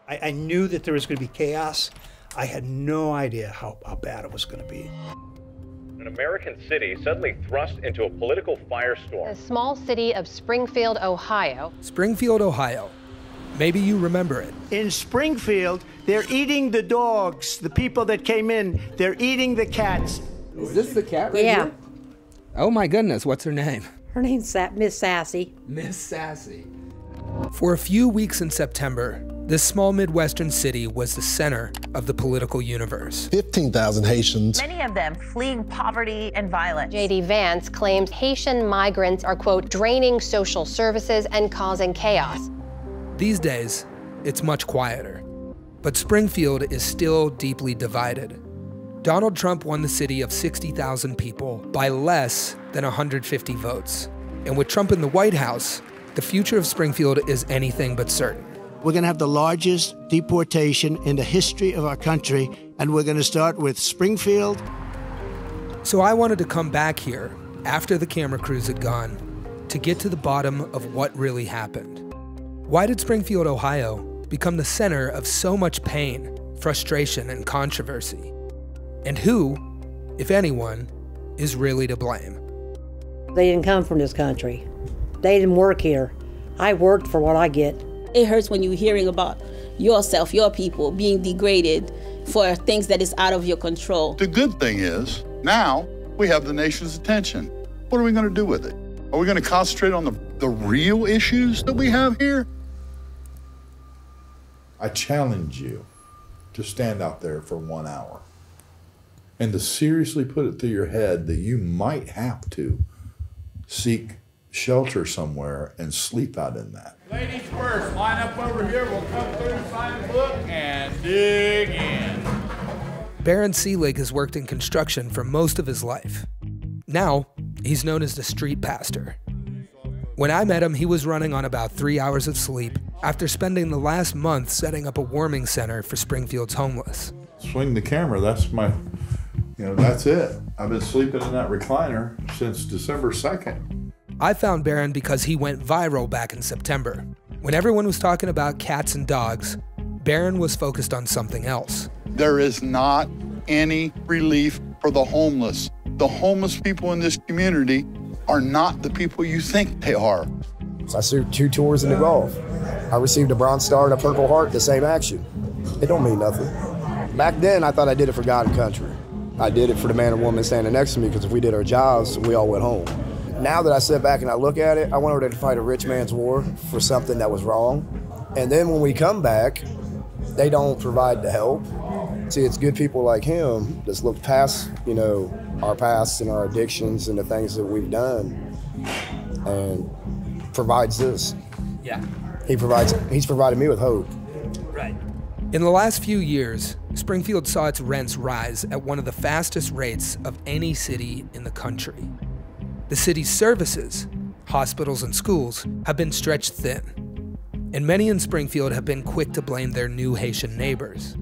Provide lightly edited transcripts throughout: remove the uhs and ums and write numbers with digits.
I knew that there was going to be chaos. I had no idea how bad it was going to be. An American city suddenly thrust into a political firestorm. The small city of Springfield, Ohio. Springfield, Ohio. Maybe you remember it. In Springfield, they're eating the dogs, the people that came in. They're eating the cats. Is this the cat right here? Oh my goodness, what's her name? Her name's Miss Sassy. Miss Sassy. For a few weeks in September, this small Midwestern city was the center of the political universe. 15,000 Haitians. Many of them fleeing poverty and violence. J.D. Vance claims Haitian migrants are, quote, draining social services and causing chaos. These days, it's much quieter. But Springfield is still deeply divided. Donald Trump won the city of 60,000 people by less than 150 votes. And with Trump in the White House, the future of Springfield is anything but certain. We're going to have the largest deportation in the history of our country, and we're going to start with Springfield. So I wanted to come back here after the camera crews had gone to get to the bottom of what really happened. Why did Springfield, Ohio become the center of so much pain, frustration, and controversy? And who, if anyone, is really to blame? They didn't come from this country. They didn't work here. I worked for what I get. It hurts when you're hearing about yourself, your people being degraded for things that is out of your control. The good thing is, now we have the nation's attention. What are we going to do with it? Are we going to concentrate on the real issues that we have here? I challenge you to stand out there for 1 hour and to seriously put it through your head that you might have to seek shelter somewhere and sleep out in that. Ladies first, line up over here. We'll come through, sign the book, and dig in. Baron Seelig has worked in construction for most of his life. Now, he's known as the street pastor. When I met him, he was running on about 3 hours of sleep after spending the last month setting up a warming center for Springfield's homeless. Swing the camera, that's my, that's it. I've been sleeping in that recliner since December 2nd. I found Baron because he went viral back in September. When everyone was talking about cats and dogs, Baron was focused on something else. There is not any relief for the homeless. The homeless people in this community are not the people you think they are. I served 2 tours in the Gulf. I received a Bronze Star and a Purple Heart, the same action. It don't mean nothing. Back then, I thought I did it for God and country. I did it for the man and woman standing next to me, because if we did our jobs, we all went home. Now that I sit back and I look at it, I went over there to fight a rich man's war for something that was wrong. And then when we come back, they don't provide the help. See, it's good people like him that's looked past, our past and our addictions and the things that we've done, and provides this. Yeah. He's provided me with hope. Right. In the last few years, Springfield saw its rents rise at one of the fastest rates of any city in the country. The city's services, hospitals and schools, have been stretched thin, and many in Springfield have been quick to blame their new Haitian neighbors.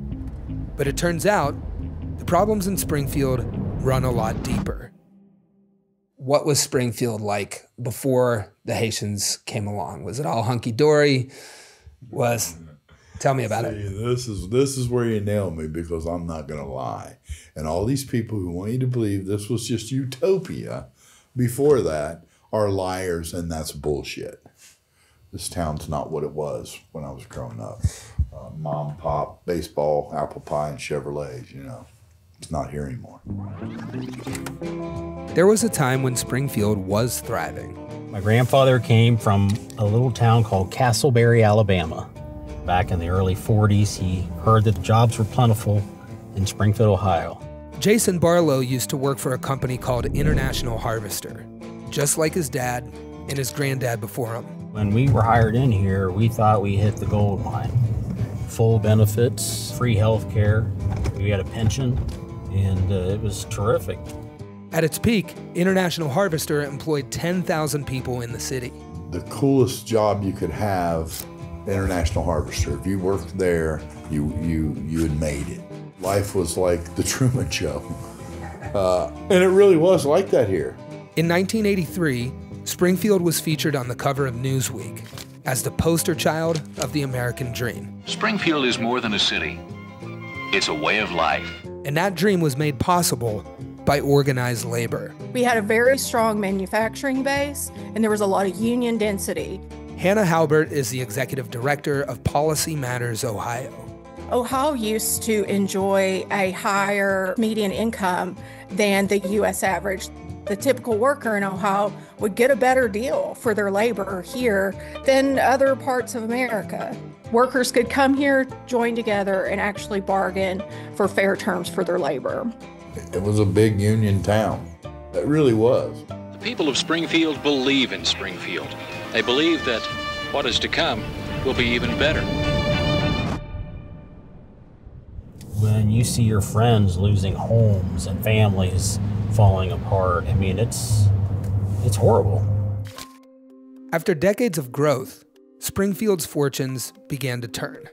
But it turns out, the problems in Springfield run a lot deeper. What was Springfield like before the Haitians came along? Was it all hunky-dory? Tell me about it. This is where you nail me, because I'm not going to lie. And all these people who want you to believe this was just utopia before that are liars, and that's bullshit. This town's not what it was when I was growing up. Mom, pop, baseball, apple pie, and Chevrolets, It's not here anymore. There was a time when Springfield was thriving. My grandfather came from a little town called Castleberry, Alabama. Back in the early 40s, he heard that jobs were plentiful in Springfield, Ohio. Jason Barlow used to work for a company called International Harvester, just like his dad and his granddad before him. When we were hired in here, we thought we hit the gold mine. Full benefits, free health care, we had a pension, and it was terrific. At its peak, International Harvester employed 10,000 people in the city. The coolest job you could have, International Harvester. If you worked there, you had made it. Life was like the Truman Show. And it really was like that here. In 1983, Springfield was featured on the cover of Newsweek, as the poster child of the American dream. Springfield is more than a city. It's a way of life. And that dream was made possible by organized labor. We had a very strong manufacturing base, and there was a lot of union density. Hannah Halbert is the executive director of Policy Matters Ohio. Ohio used to enjoy a higher median income than the U.S. average. The typical worker in Ohio would get a better deal for their labor here than other parts of America. Workers could come here, join together, and actually bargain for fair terms for their labor. It was a big union town. It really was. The people of Springfield believe in Springfield. They believe that what is to come will be even better. When you see your friends losing homes and families falling apart, I mean, it's horrible. After decades of growth, Springfield's fortunes began to turn.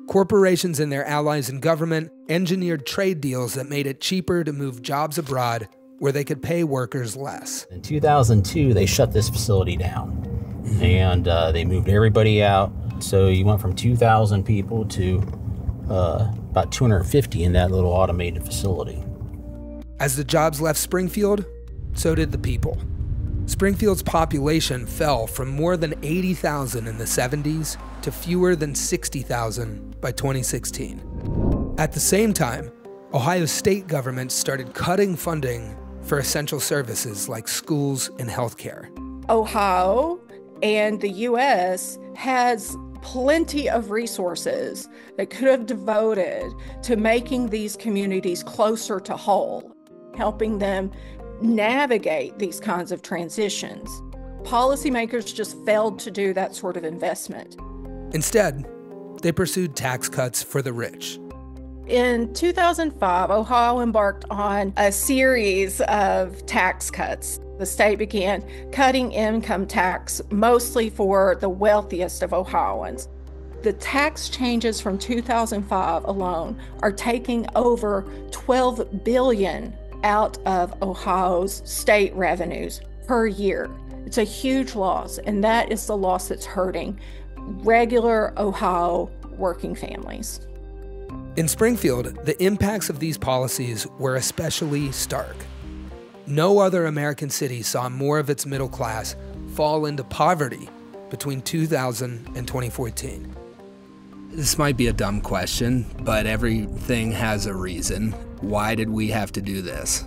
Corporations and their allies in government engineered trade deals that made it cheaper to move jobs abroad where they could pay workers less. In 2002, they shut this facility down, and they moved everybody out. So you went from 2,000 people to about 250 in that little automated facility. As the jobs left Springfield, so did the people. Springfield's population fell from more than 80,000 in the 70s to fewer than 60,000 by 2016. At the same time, Ohio's state government started cutting funding for essential services like schools and healthcare. Ohio and the U.S. has plenty of resources that could have devoted to making these communities closer to whole, helping them navigate these kinds of transitions. Policymakers just failed to do that sort of investment. Instead, they pursued tax cuts for the rich. In 2005, Ohio embarked on a series of tax cuts. The state began cutting income tax mostly for the wealthiest of Ohioans. The tax changes from 2005 alone are taking over $12 billion out of Ohio's state revenues per year. It's a huge loss, and that is the loss that's hurting regular Ohio working families. In Springfield, the impacts of these policies were especially stark. No other American city saw more of its middle class fall into poverty between 2000 and 2014. This might be a dumb question, but everything has a reason. Why did we have to do this?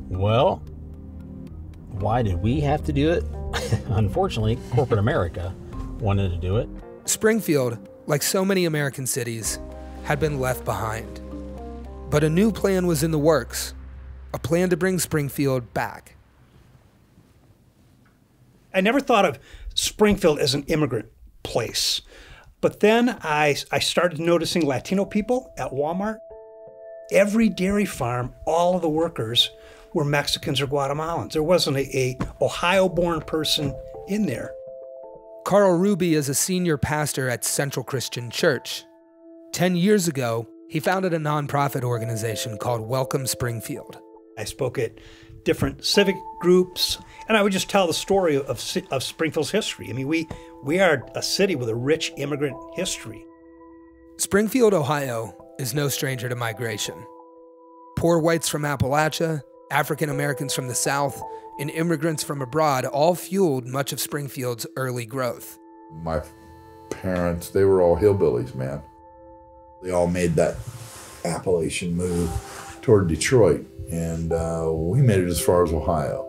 Well, why did we have to do it? Unfortunately, corporate America wanted to do it. Springfield, like so many American cities, had been left behind. But a new plan was in the works, a plan to bring Springfield back. I never thought of Springfield as an immigrant place. But then I started noticing Latino people at Walmart. Every dairy farm, all of the workers were Mexicans or Guatemalans. There wasn't a Ohio-born person in there. Carl Ruby is a senior pastor at Central Christian Church. 10 years ago, he founded a nonprofit organization called Welcome Springfield. I spoke at different civic groups, and I would just tell the story of Springfield's history. I mean, we are a city with a rich immigrant history. Springfield, Ohio is no stranger to migration. Poor whites from Appalachia, African Americans from the South, and immigrants from abroad all fueled much of Springfield's early growth. My parents, they were all hillbillies, man. They all made that Appalachian move toward Detroit, and we made it as far as Ohio.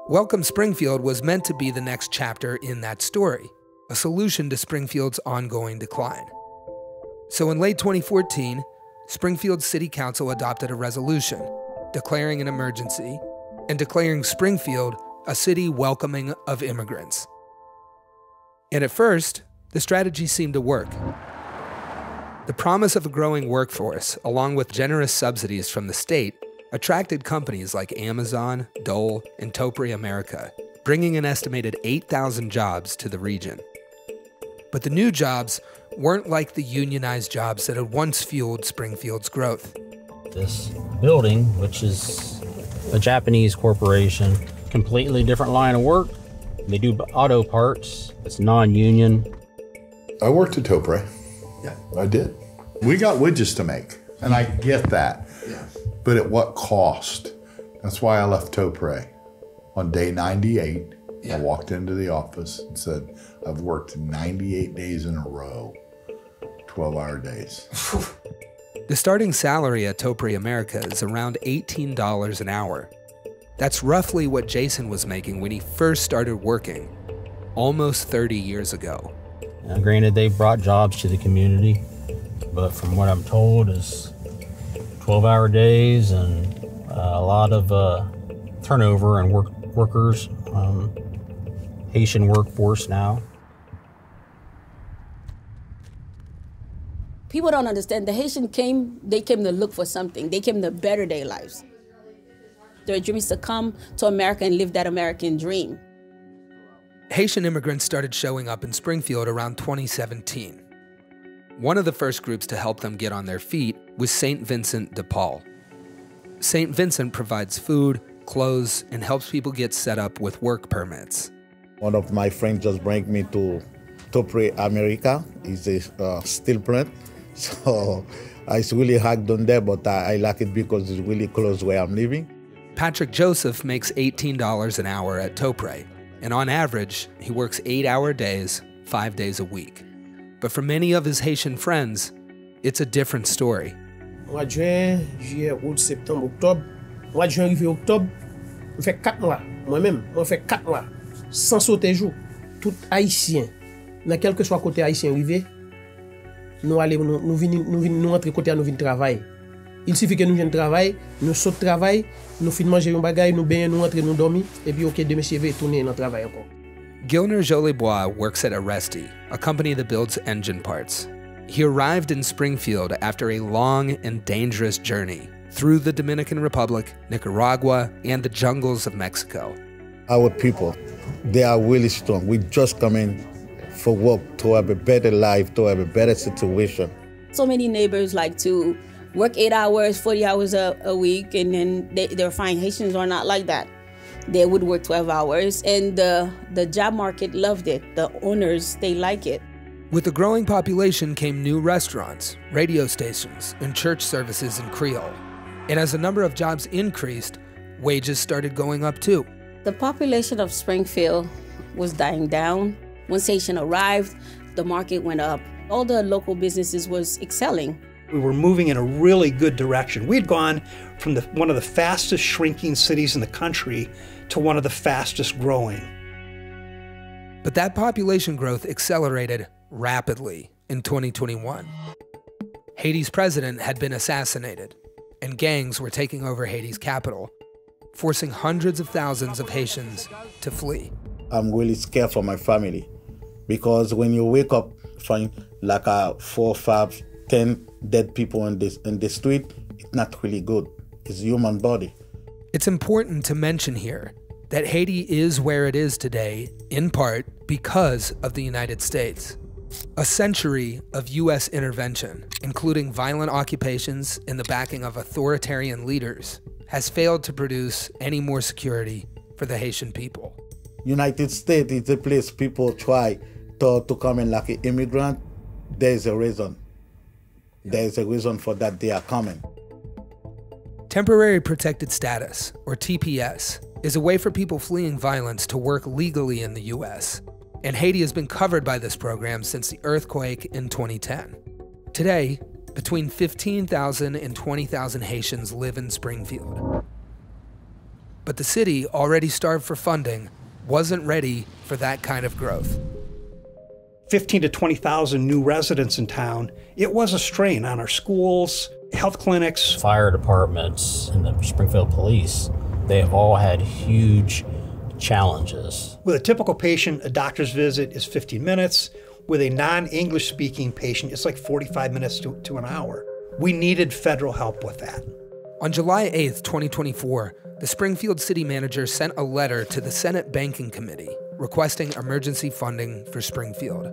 Welcome Springfield was meant to be the next chapter in that story, a solution to Springfield's ongoing decline. So in late 2014, Springfield City Council adopted a resolution declaring an emergency and declaring Springfield a city welcoming of immigrants. And at first, the strategy seemed to work. The promise of a growing workforce, along with generous subsidies from the state, attracted companies like Amazon, Dole, and Topri America, bringing an estimated 8,000 jobs to the region. But the new jobs weren't like the unionized jobs that had once fueled Springfield's growth. This building, which is a Japanese corporation, completely different line of work, They do auto parts. It's non-union. I worked at Deport. Yeah. I did. We got widgets to make, and I get that. Yeah. But at what cost? That's why I left Deport. On day 98, I walked into the office and said, I've worked 98 days in a row, 12-hour days. The starting salary at Deport America is around $18 an hour. That's roughly what Jason was making when he first started working, almost 30 years ago. Now, granted, they brought jobs to the community, but from what I'm told is 12-hour days and a lot of turnover and workers, Haitian workforce now. People don't understand. The Haitian they came to look for something. They came to better their lives. Their dream is to come to America and live that American dream. Haitian immigrants started showing up in Springfield around 2017. One of the first groups to help them get on their feet was St. Vincent de Paul. St. Vincent provides food, clothes, and helps people get set up with work permits. One of my friends just brought me to Deport America. It's a steel plant. So it's really hard on there, but I like it because it's really close where I'm living. Patrick Joseph makes $18 an hour at Deport, and on average, he works 8-hour days, 5 days a week. But for many of his Haitian friends, it's a different story. Mois de juin, juillet, août, septembre, octobre. Mois de juin arrivé octobre, on fait 4 mois. Moi-même, on fait 4 mois. Sans sauter jour. Tout haïtien, dans quel que soit côté haïtien arrivé, nous allons nous rentrer côté à nous venir travailler. Il suffit que nous viennent travailler, nous sautons travail, nous finissons manger un bagage, nous baignons, nous rentrons, nous dormons, et puis ok, demain c'est retourner dans le travail encore. Gilner Jolibois works at Aresti, a company that builds engine parts. He arrived in Springfield after a long and dangerous journey through the Dominican Republic, Nicaragua, and the jungles of Mexico. Our people, they are really strong. We just come in for work to have a better life, to have a better situation. So many neighbors like to work 8 hours, 40 hours a week, and then they're fine. Haitians are not like that. They would work 12 hours, and the job market loved it. The owners, they like it. With the growing population came new restaurants, radio stations, and church services in Creole. And as the number of jobs increased, wages started going up too. The population of Springfield was dying down. Once Haitian arrived, the market went up. All the local businesses was excelling. We were moving in a really good direction. We'd gone from one of the fastest shrinking cities in the country to one of the fastest growing. But that population growth accelerated rapidly in 2021. Haiti's president had been assassinated, and gangs were taking over Haiti's capital, forcing hundreds of thousands of Haitians to flee. I'm really scared for my family, because when you wake up, find like 4, 5, 10 dead people in the street, it's not really good. It's human body. It's important to mention here that Haiti is where it is today, in part because of the United States. A century of U.S. intervention, including violent occupations and the backing of authoritarian leaders, has failed to produce any more security for the Haitian people. United States is the place people try to come in like an immigrant. There's a reason. There's a reason for that they are coming. Temporary Protected Status, or TPS, is a way for people fleeing violence to work legally in the U.S., and Haiti has been covered by this program since the earthquake in 2010. Today, between 15,000 and 20,000 Haitians live in Springfield. But the city, already starved for funding, wasn't ready for that kind of growth. 15 to 20,000 new residents in town, it was a strain on our schools, health clinics. Fire departments and the Springfield police, they have all had huge challenges. With a typical patient, a doctor's visit is 15 minutes. With a non-English speaking patient, it's like 45 minutes to an hour. We needed federal help with that. On July 8th, 2024, the Springfield city manager sent a letter to the Senate Banking Committee requesting emergency funding for Springfield.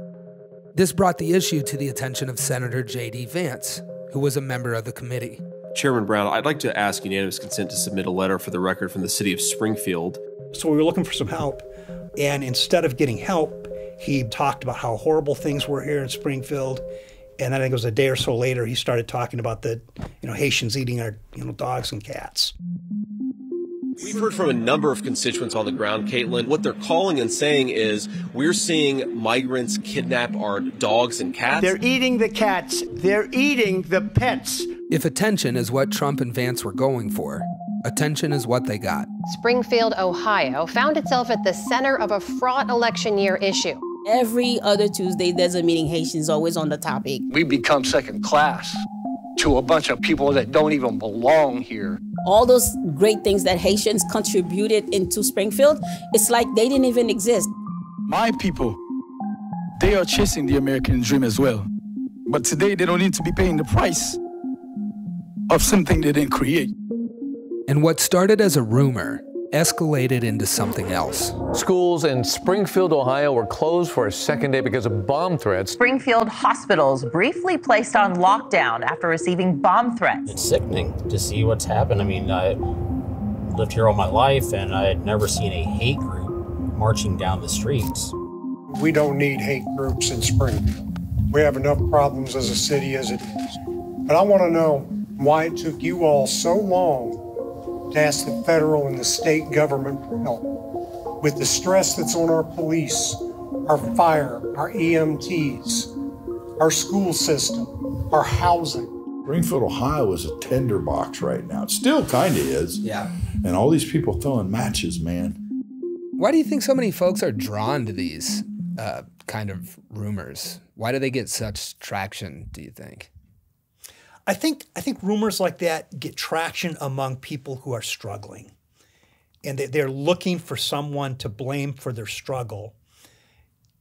This brought the issue to the attention of Senator J.D. Vance, who was a member of the committee. Chairman Brown, I'd like to ask unanimous consent to submit a letter for the record from the city of Springfield. So we were looking for some help. And instead of getting help, he talked about how horrible things were here in Springfield. And then I think it was a day or so later, he started talking about the, Haitians eating our, dogs and cats. We've heard from a number of constituents on the ground, Caitlin. What they're calling and saying is we're seeing migrants kidnap our dogs and cats. They're eating the cats. They're eating the pets. If attention is what Trump and Vance were going for, attention is what they got. Springfield, Ohio, found itself at the center of a fraught election year issue. Every other Tuesday, there's a meeting. Haitians always on the topic. We become second class to a bunch of people that don't even belong here. All those great things that Haitians contributed into Springfield, it's like they didn't even exist. My people, they are chasing the American dream as well. But today, they don't need to be paying the price of something they didn't create. And what started as a rumor escalated into something else. Schools in Springfield, Ohio were closed for a second day because of bomb threats. Springfield hospitals briefly placed on lockdown after receiving bomb threats. It's sickening to see what's happened. I mean, I lived here all my life, and I had never seen a hate group marching down the streets. We don't need hate groups in Springfield. We have enough problems as a city as it is. But I want to know why it took you all so long to ask the federal and the state government for help. With the stress that's on our police, our fire, our EMTs, our school system, our housing. Springfield, Ohio is a tinderbox right now. It still kind of is. Yeah. And all these people throwing matches, man. Why do you think so many folks are drawn to these kind of rumors? Why do they get such traction, do you think? I think rumors like that get traction among people who are struggling. And they're looking for someone to blame for their struggle.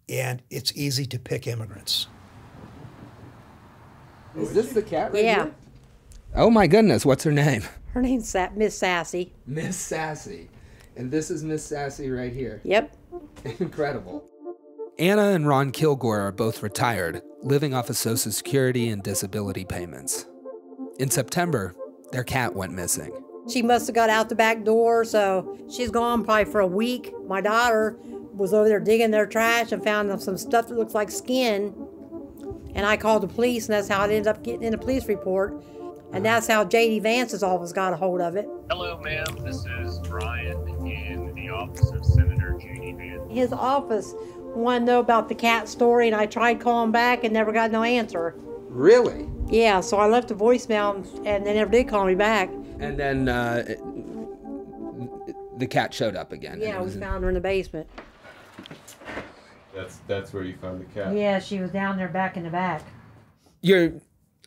And it's easy to pick immigrants. Is this the cat right Yeah. here? Oh my goodness, what's her name? Her name's Miss Sassy. Miss Sassy. And this is Miss Sassy right here. Yep. Incredible. Anna and Ron Kilgore are both retired, living off of Social Security and disability payments. In September, their cat went missing. She must have got out the back door, so she's gone probably for a week. My daughter was over there digging their trash and found some stuff that looks like skin. And I called the police, and that's how it ended up getting in a police report. And that's how J.D. Vance's office got a hold of it. Hello, ma'am. This is Brian in the office of Senator J.D. Vance. His office wanted to know about the cat story, and I tried calling back and never got no answer. Really? Yeah, so I left a voicemail, and they never did call me back. And then the cat showed up again. Yeah, we found her in the basement. That's where you found the cat? Yeah, she was down there back in the back. You're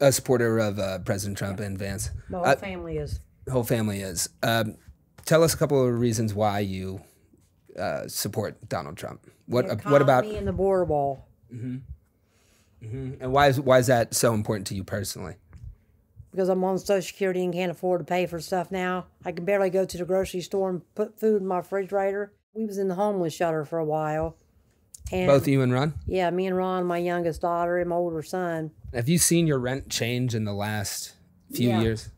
a supporter of President Trump and Vance. The whole family is. The whole family is. Tell us a couple of reasons why you support Donald Trump. What about me and the border wall? Mm-hmm. Mm-hmm. And why is that so important to you personally? Because I'm on Social Security and can't afford to pay for stuff now. I can barely go to the grocery store and put food in my refrigerator. We was in the homeless shelter for a while. And both you and Ron? Yeah, me and Ron, my youngest daughter, and my older son. Have you seen your rent change in the last few years?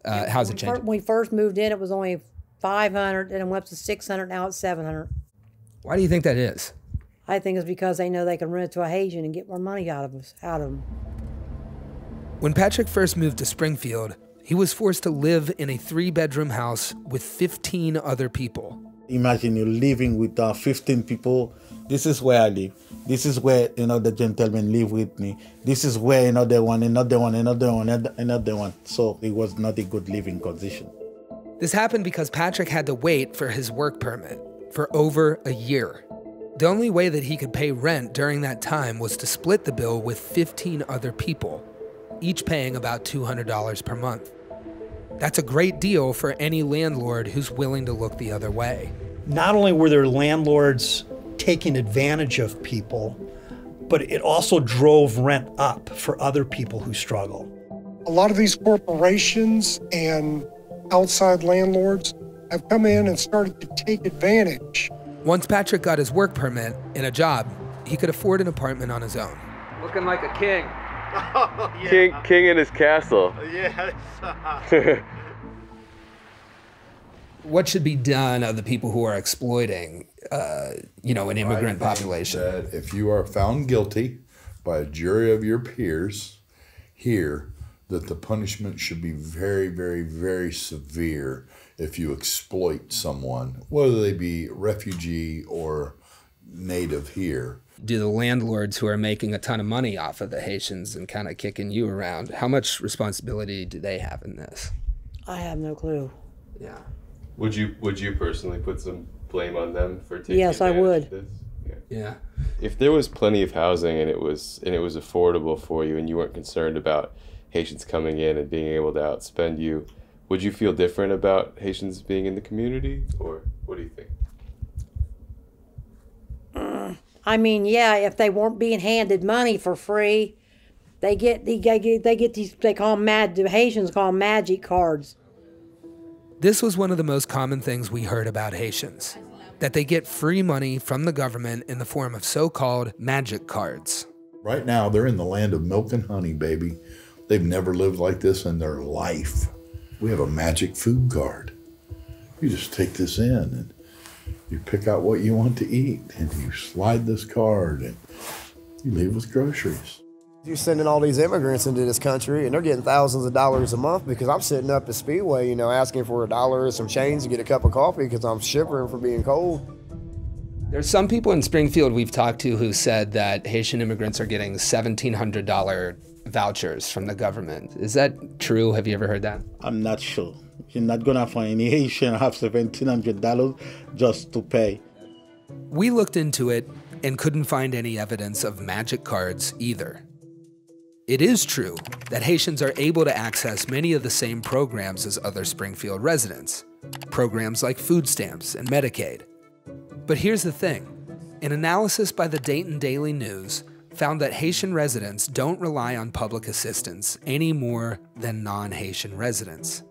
How's it changed? When we first moved in, it was only $500, then it went up to $600, now it's $700. Why do you think that is? I think it's because they know they can rent it to a Haitian and get more money out of them. When Patrick first moved to Springfield, he was forced to live in a 3-bedroom house with 15 other people. Imagine you're living with 15 people. This is where I live. This is where the gentleman live with me. This is where another one. So it was not a good living condition. This happened because Patrick had to wait for his work permit for over a year. The only way that he could pay rent during that time was to split the bill with 15 other people, each paying about $200 per month. That's a great deal for any landlord who's willing to look the other way. Not only were there landlords taking advantage of people, but it also drove rent up for other people who struggle. A lot of these corporations and outside landlords have come in and started to take advantage. Once Patrick got his work permit and a job, he could afford an apartment on his own. Looking like a king. Oh, yeah. King in his castle. Yes. What should be done of the people who are exploiting you know, an immigrant population. That if you are found guilty by a jury of your peers here, that the punishment should be very, very, very severe if you exploit someone, whether they be refugee or native here. Do the landlords who are making a ton of money off of the Haitians and kind of kicking you around, how much responsibility do they have in this? I have no clue. Yeah. Would you personally put some blame on them for taking Yes, I advantage would. of this? Yeah. If there was plenty of housing and it was affordable for you and you weren't concerned about Haitians coming in and being able to outspend you, would you feel different about Haitians being in the community, or what do you think? I mean, yeah, if they weren't being handed money for free, they get these, they call them the Haitians call them magic cards. This was one of the most common things we heard about Haitians, that they get free money from the government in the form of so-called magic cards. Right now, they're in the land of milk and honey, baby. They've never lived like this in their life. We have a magic food card. You just take this in and you pick out what you want to eat and you slide this card and you leave with groceries. You're sending all these immigrants into this country and they're getting thousands of dollars a month because I'm sitting up at Speedway, you know, asking for $1 or some change to get a cup of coffee because I'm shivering from being cold. There's some people in Springfield we've talked to who said that Haitian immigrants are getting $1,700 vouchers from the government. Is that true? Have you ever heard that? I'm not sure. You're not gonna find any Haitian have $1,700 just to pay. We looked into it and couldn't find any evidence of magic cards either. It is true that Haitians are able to access many of the same programs as other Springfield residents, programs like food stamps and Medicaid. But here's the thing. An analysis by the Dayton Daily News found that Haitian residents don't rely on public assistance any more than non-Haitian residents.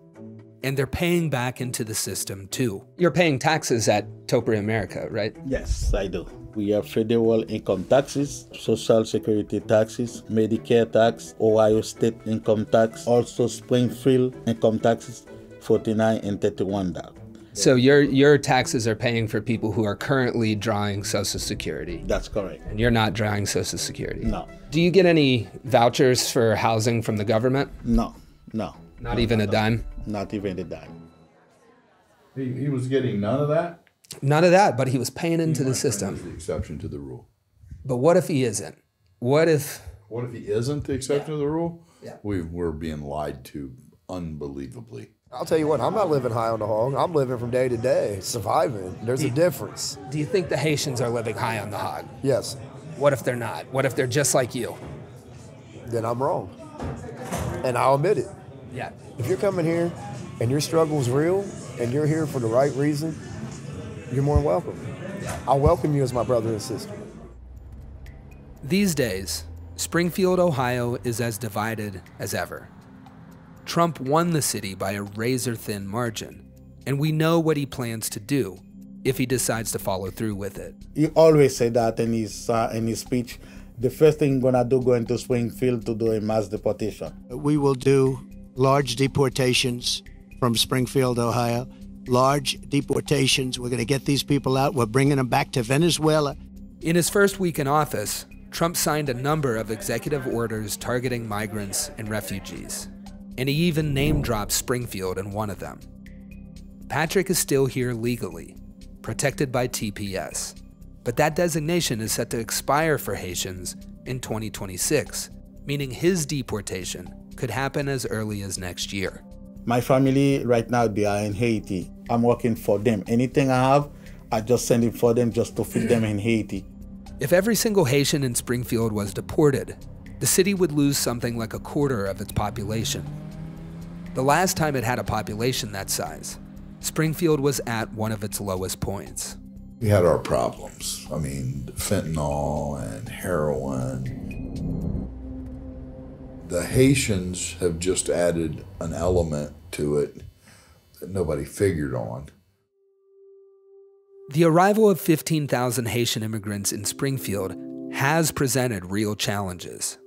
And they're paying back into the system too. You're paying taxes at Deport America, right? Yes, I do. We have federal income taxes, social security taxes, Medicare tax, Ohio state income tax, also Springfield income taxes, $49 and $31. So your taxes are paying for people who are currently drawing Social Security. That's correct. And you're not drawing Social Security. No. Do you get any vouchers for housing from the government? No. Not even a dime? Not even a dime. He was getting none of that? None of that, but he was paying into the system. The exception to the rule. But what if he isn't? What if he isn't the exception to the rule? Yeah. We're being lied to unbelievably. I'll tell you what, I'm not living high on the hog. I'm living from day to day, surviving. There's a difference. Do you think the Haitians are living high on the hog? Yes. What if they're not? What if they're just like you? Then I'm wrong. And I'll admit it. Yeah. If you're coming here and your struggle is real and you're here for the right reason, you're more than welcome. I'll welcome you as my brother and sister. These days, Springfield, Ohio is as divided as ever. Trump won the city by a razor-thin margin, and we know what he plans to do if he decides to follow through with it. He always said that in his speech. The first thing we're gonna do going to Springfield to do a mass deportation. We will do large deportations from Springfield, Ohio. Large deportations. We're going to get these people out. We're bringing them back to Venezuela. In his first week in office, Trump signed a number of executive orders targeting migrants and refugees. And he even name-dropped Springfield in one of them. Patrick is still here legally, protected by TPS. But that designation is set to expire for Haitians in 2026, meaning his deportation could happen as early as next year. My family right now, they are in Haiti. I'm working for them. Anything I have, I just send it for them just to feed them in Haiti. If every single Haitian in Springfield was deported, the city would lose something like 1/4 of its population. The last time it had a population that size, Springfield was at one of its lowest points. We had our problems. I mean, fentanyl and heroin. The Haitians have just added an element to it that nobody figured on. The arrival of 15,000 Haitian immigrants in Springfield has presented real challenges.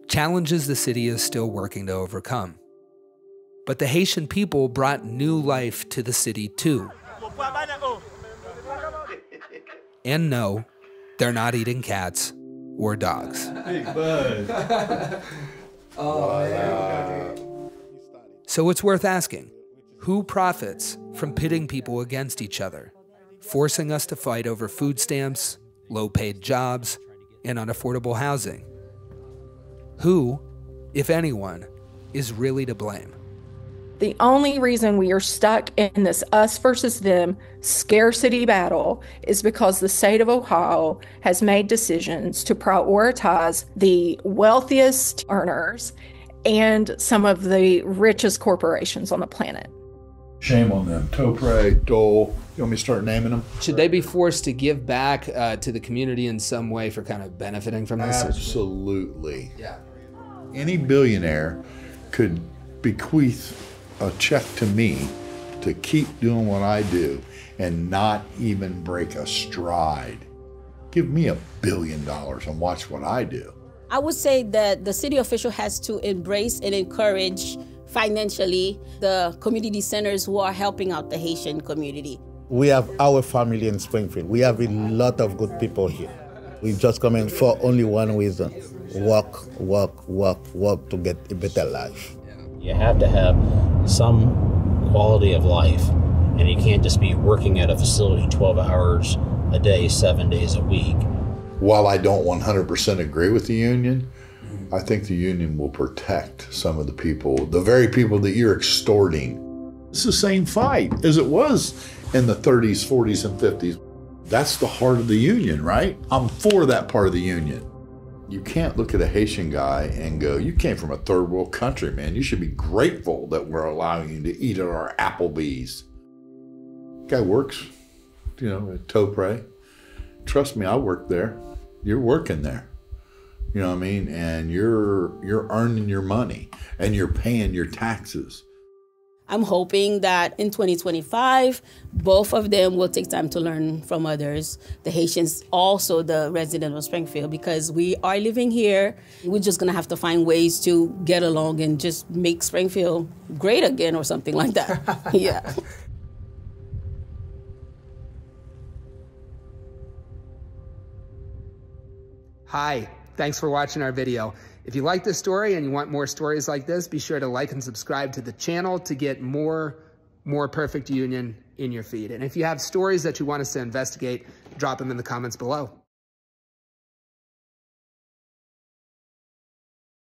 Challenges the city is still working to overcome. But the Haitian people brought new life to the city too. And no, they're not eating cats or dogs. Big bud. So it's worth asking, who profits from pitting people against each other, forcing us to fight over food stamps, low-paid jobs, and unaffordable housing? Who, if anyone, is really to blame? The only reason we are stuck in this us versus them scarcity battle is because the state of Ohio has made decisions to prioritize the wealthiest earners and some of the richest corporations on the planet. Shame on them. Topre, Dole. You want me to start naming them? Should they be forced to give back to the community in some way for kind of benefiting from this? Absolutely. Yeah. Any billionaire could bequeath a check to me to keep doing what I do and not even break a stride. Give me $1 billion and watch what I do. I would say that the city official has to embrace and encourage financially the community centers who are helping out the Haitian community. We have our family in Springfield. We have a lot of good people here. We just come in for only one reason: work, work, work, work to get a better life. You have to have some quality of life, and you can't just be working at a facility 12 hours a day, 7 days a week. While I don't 100% agree with the union, I think the union will protect some of the people, the very people that you're extorting. It's the same fight as it was in the 30s, 40s, and 50s. That's the heart of the union, right? I'm for that part of the union. You can't look at a Haitian guy and go, you came from a third world country, man. You should be grateful that we're allowing you to eat at our Applebee's. Guy works, at Topre. Trust me, I worked there. You're working there. You know what I mean? And you're earning your money and you're paying your taxes. I'm hoping that in 2025, both of them will take time to learn from others, the Haitians, also the residents of Springfield, because we are living here. We're just gonna have to find ways to get along and just make Springfield great again or something like that. Yeah. Hi, thanks for watching our video. If you like this story and you want more stories like this, be sure to like and subscribe to the channel to get more Perfect Union in your feed. And if you have stories that you want us to investigate, drop them in the comments below.